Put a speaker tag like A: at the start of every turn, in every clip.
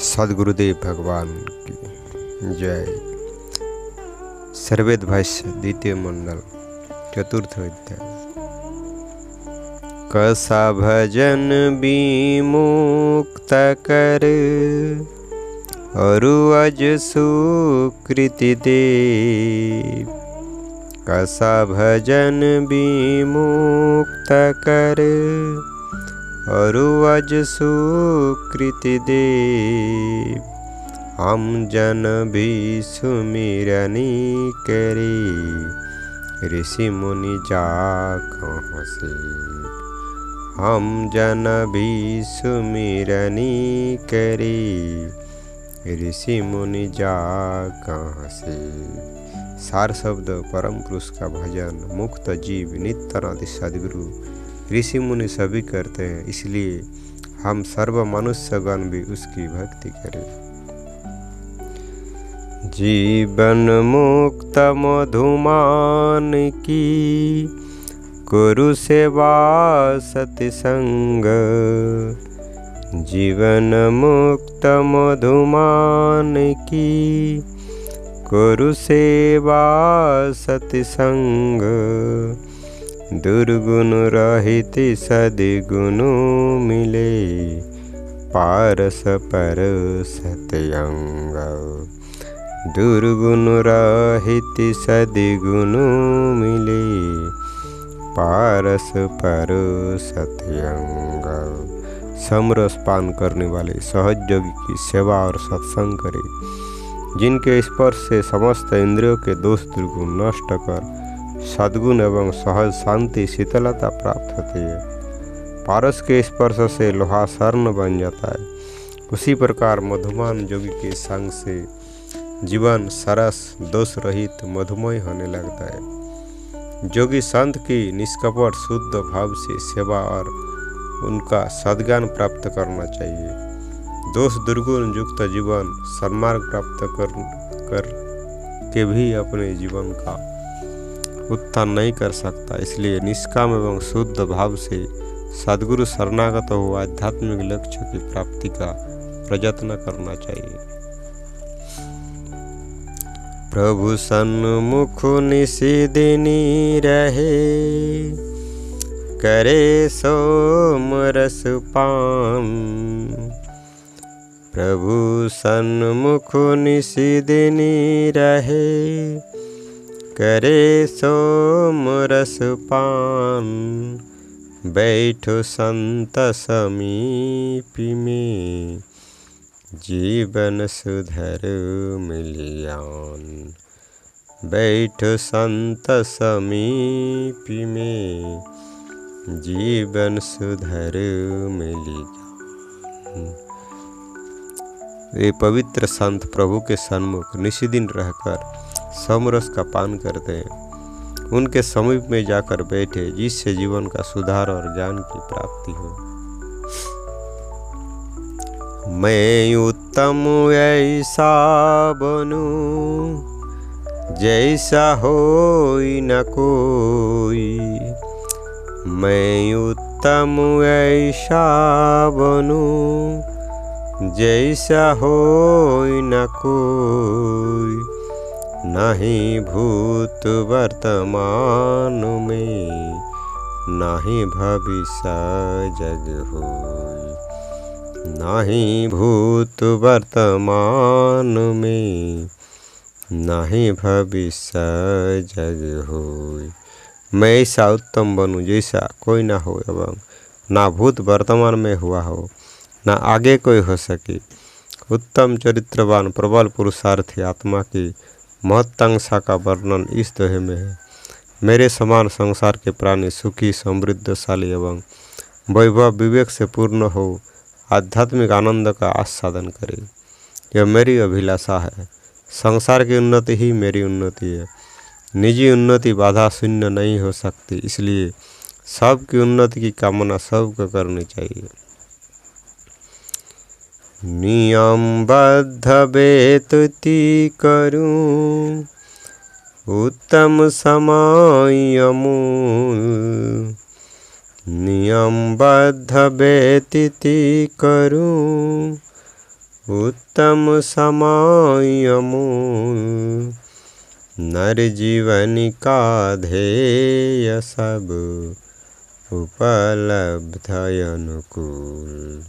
A: सद्गुरुदेव भगवान की जय। सर्वेद भाष्य द्वितीय मंडल चतुर्थ अध्याय। कसा भजन विमुक्त कर अरु अज सुकृति देव। कसा भजन विमुक्त कर अरु अज सुकृति देव। हम जन भी सुमिरनी करे ऋषि मुनि जा कहाँ से। हम जन भी सुमिरनी करे ऋषि मुनि जा कहाँ से। सार शब्द परम पुरुष का भजन मुक्त जीव नित्य अनादि सद्गुरु ऋषि मुनि सभी करते हैं, इसलिए हम सर्व मनुष्यगण भी उसकी भक्ति करें। जीवन मुक्त मधुमान की गुरु सेवा सत्संग। जीवन मुक्त मधुमान की गुरु सेवा सत्संग। दुर्गुण रहित सद्गुण मिले पारस पर सत्यंग। दुर्गुण रहित सद्गुण मिले पारस पर सत्यंग। समरस पान करने वाले सहज योगी की सेवा और सत्संग करे, जिनके स्पर्श से समस्त इंद्रियों के दोष दुर्गुण नष्ट कर सद्गुण एवं सहज शांति शीतलता प्राप्त होती है। पारस के स्पर्श से लोहा स्वर्ण बन जाता है, उसी प्रकार मधुमान योगी के संग से जीवन सरस दोष रहित मधुमय होने लगता है। योगी संत की निष्कपट शुद्ध भाव से सेवा और उनका सद्ज्ञान प्राप्त करना चाहिए। दोष दुर्गुण युक्त जीवन सन्मार्ग प्राप्त कर के भी अपने जीवन का उत्थान नहीं कर सकता, इसलिए निष्काम एवं शुद्ध भाव से सद्गुरु शरणागत हो आध्यात्मिक लक्ष्य की प्राप्ति का प्रयत्न करना चाहिए। प्रभु सन्मुख निशिदिनी रहे करे सोमरस पान। प्रभु सन्मुख निशिदिनी रहे करे सोमरस पान। बैठो संत समीप में जीवन सुधर मिलियान। बैठो संत समीप में जीवन सुधर मिलियान। ये पवित्र संत प्रभु के सन्मुख निशिदिन रहकर सोमरस का पान करते हैं, उनके समीप में जाकर बैठे, जिससे जीवन का सुधार और ज्ञान की प्राप्ति हो। मैं उत्तम ऐसा बनूं जैसा होई न कोई। मैं उत्तम ऐसा बनूं जैसा होई न कोई। नहीं भूत वर्तमान में नहीं भविष्य जग होई। नहीं भूत वर्तमान में नहीं भविष्य जग होई। मैं ऐसा उत्तम बनूं जैसा कोई ना हो, एवं ना भूत वर्तमान में हुआ हो, ना आगे कोई हो सके। उत्तम चरित्रवान प्रबल पुरुषार्थी आत्मा की महत्वांशा का वर्णन इस दोहे में है। मेरे समान संसार के प्राणी सुखी समृद्धशाली एवं वैभव विवेक से पूर्ण हो आध्यात्मिक आनंद का आस्वादन करे, यह मेरी अभिलाषा है। संसार की उन्नति ही मेरी उन्नति है। निजी उन्नति बाधा शून्य नहीं हो सकती, इसलिए सबकी उन्नति की कामना सबको करनी चाहिए। नियमबद्ध बेतुति करूं उत्तम समय अमूल। नियमबद्ध बेतिथि करूं उत्तम समय अमूल, नर जीवन का ध्येय सब उपलब्ध अनुकूल।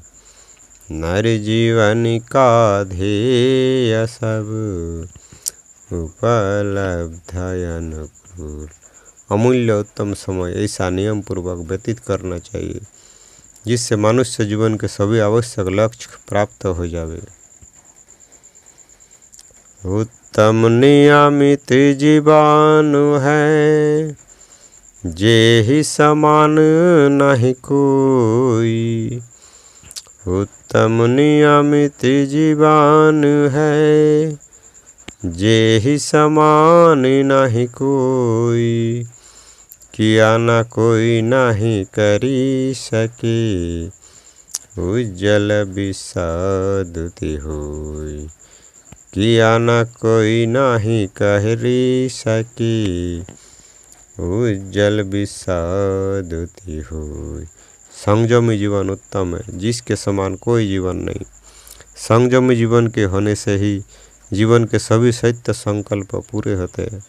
A: नर जीवन का ध्येय सब उपलब्ध अनुकूल। अमूल्य उत्तम समय ऐसा नियम पूर्वक व्यतीत करना चाहिए जिससे मनुष्य जीवन के सभी आवश्यक लक्ष्य प्राप्त हो जावे। उत्तम नियमित जीवन है, जेहि समान नहीं कोई। उत्तम नियमित जीवन है, जेहि समान नहीं कोई। किया न कोई नहीं करी सके, उज्जवल विशुद्धि होई। किया न कोई नहीं करी सके, उज्जवल विशुद्धि होई। संयमी जीवन उत्तम है, जिसके समान कोई जीवन नहीं। संयमी जीवन के होने से ही जीवन के सभी सत्य संकल्प पूरे होते हैं।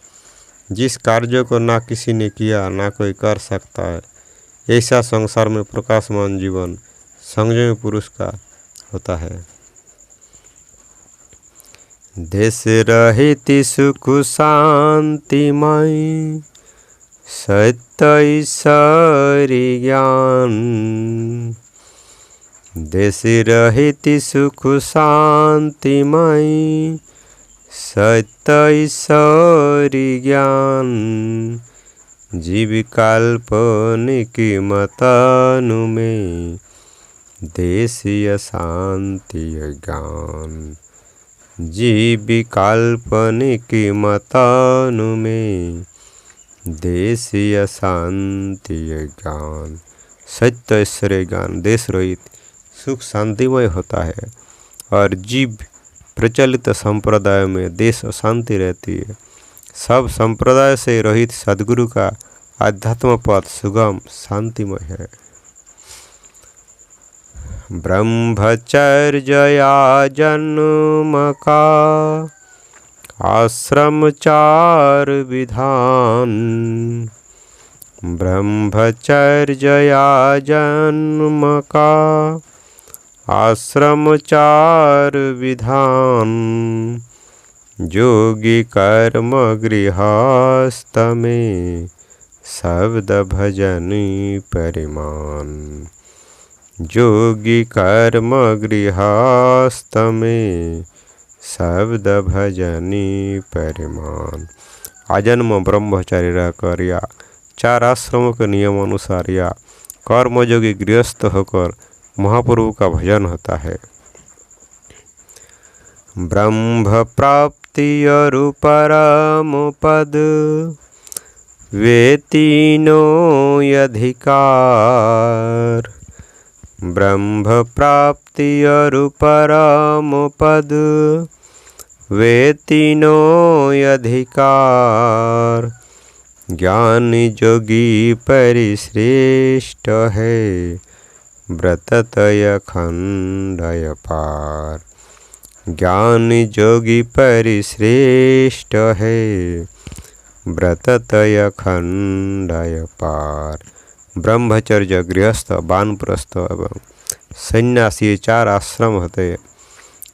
A: जिस कार्य को ना किसी ने किया ना कोई कर सकता है, ऐसा संसार में प्रकाशमान जीवन संयमी पुरुष का होता है। देश रहित सुख शांतिमय, सत्य ईश्वरी ज्ञान। देश रहित सुख शांतिमय, सत्य ईश्वरी ज्ञान। जीव काल्पनिक मतनु में, देशीय शांति ज्ञान। जीव काल्पनिक मतनु में, देशीय शांति ज्ञान। सत्य ईश्वरीय ज्ञान देश रहित सुख शांतिमय होता है और जीव प्रचलित संप्रदाय में देश शांति रहती है। सब संप्रदाय से रहित सद्गुरु का आध्यात्म पथ सुगम शांतिमय है। ब्रह्मचर्या जन्म का आश्रमचार विधान। ब्रह्मचर्या जन्म का आश्रमचार विधान। योगी कर्म गृहस्थ में, शब्द भजन परिमाण। योगी कर्म गृहस्थ में, शब्द भजनी परिमाण। आजन्म ब्रह्मचारी रहकर या चार आश्रमों के नियम अनुसार या कर्मयोगी गृहस्थ होकर महाप्रभु का भजन होता है। ब्रह्म प्राप्ति और परम पद, वे तीनों अधिकार। ब्रह्म प्राप्ति और परम पद, वे तीनों अधिकार। ज्ञानी जोगी परिश्रेष्ठ है, व्रततय खंडय पार। ज्ञानी जोगी परिश्रेष्ठ है, व्रततय खंडय पार। ब्रह्मचर्य, गृहस्थ, वानप्रस्थ एवं सन्यासी चार आश्रम होते हैं।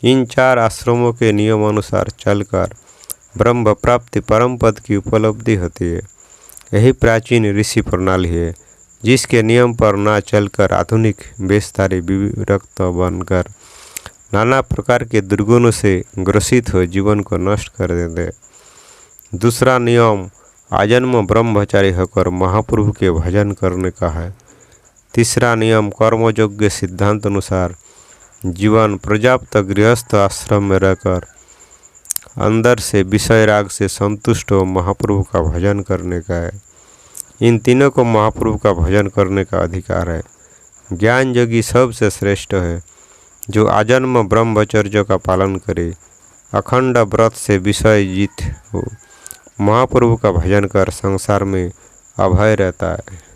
A: इन चार आश्रमों के नियम अनुसार चलकर ब्रह्म प्राप्ति परम पद की उपलब्धि होती है। यही प्राचीन ऋषि प्रणाली है, जिसके नियम पर ना चलकर आधुनिक वेशधारी विरक्त बनकर नाना प्रकार के दुर्गुणों से ग्रसित हो जीवन को नष्ट कर देते। दूसरा नियम आजन्म ब्रह्मचारी होकर महाप्रभु के भजन करने का है। तीसरा नियम कर्मयोग्य सिद्धांत अनुसार जीवन पर्याप्त गृहस्थ आश्रम में रहकर अंदर से विषय राग से संतुष्ट हो महाप्रभु का भजन करने का है। इन तीनों को महाप्रभु का भजन करने का अधिकार है। ज्ञान योगी सबसे श्रेष्ठ है, जो आजन्म ब्रह्मचर्य का पालन करे, अखंड व्रत से विषय जीत हो, महाप्रभु का भजन कर संसार में अभय रहता है।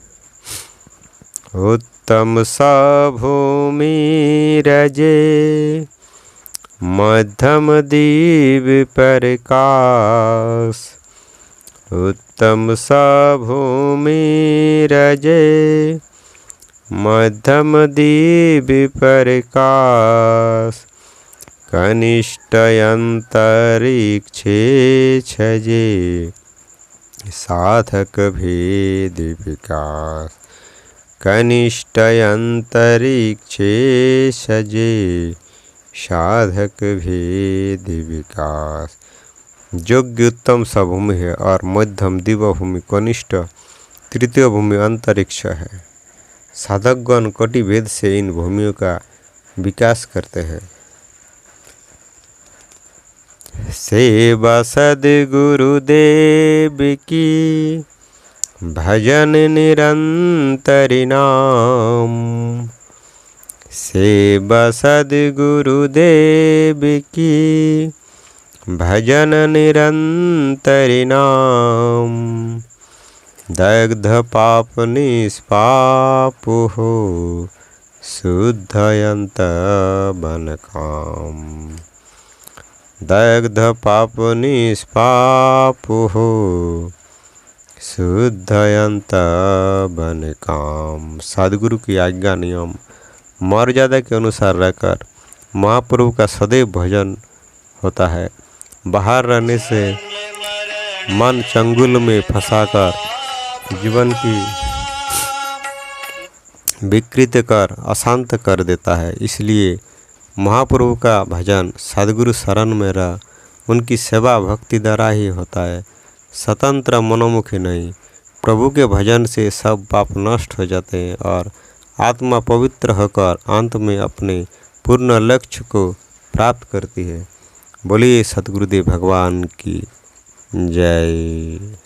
A: उत्तम सा भूमि रजे, मध्यम दीप प्रकाश, उत्तम सा भूमि रजे। मध्यम दीप प्रकाश, कनिष्ठ अंतरिक्षे छजे। साधक भेद विकास, कनिष्ठ अंतरिक्षे सजे। साधक भेद विकास। योग्य उत्तम सा भूमि है और मध्यम दिव्य भूमि कनिष्ठ तृतीय भूमि अंतरिक्ष है। साधकगण कोटि भेद से इन भूमियों का विकास करते हैं। सेवा सद्गुरुदेव की, भजन निरंतरी नाम। सेवा सद्गुरुदेव की, भजन निरंतरी नाम। दग्ध पाप निष्पाप हो, शुद्धयंत बन काम। दग्ध पाप निष्पाप हो, शुद्धयंत बन काम। सद्गुरु की आज्ञा नियम मर्यादा के अनुसार रहकर महाप्रभु का सदैव भजन होता है। बाहर रहने से मन चंगुल में फंसाकर जीवन की विकृत कर अशांत कर देता है। इसलिए महाप्रभु का भजन सद्गुरु शरण में रह उनकी सेवा भक्ति द्वारा ही होता है, स्वतंत्र मनोमुखी नहीं। प्रभु के भजन से सब पाप नष्ट हो जाते हैं और आत्मा पवित्र होकर अंत में अपने पूर्ण लक्ष्य को प्राप्त करती है। बोलिए सद्गुरुदेव भगवान की जय।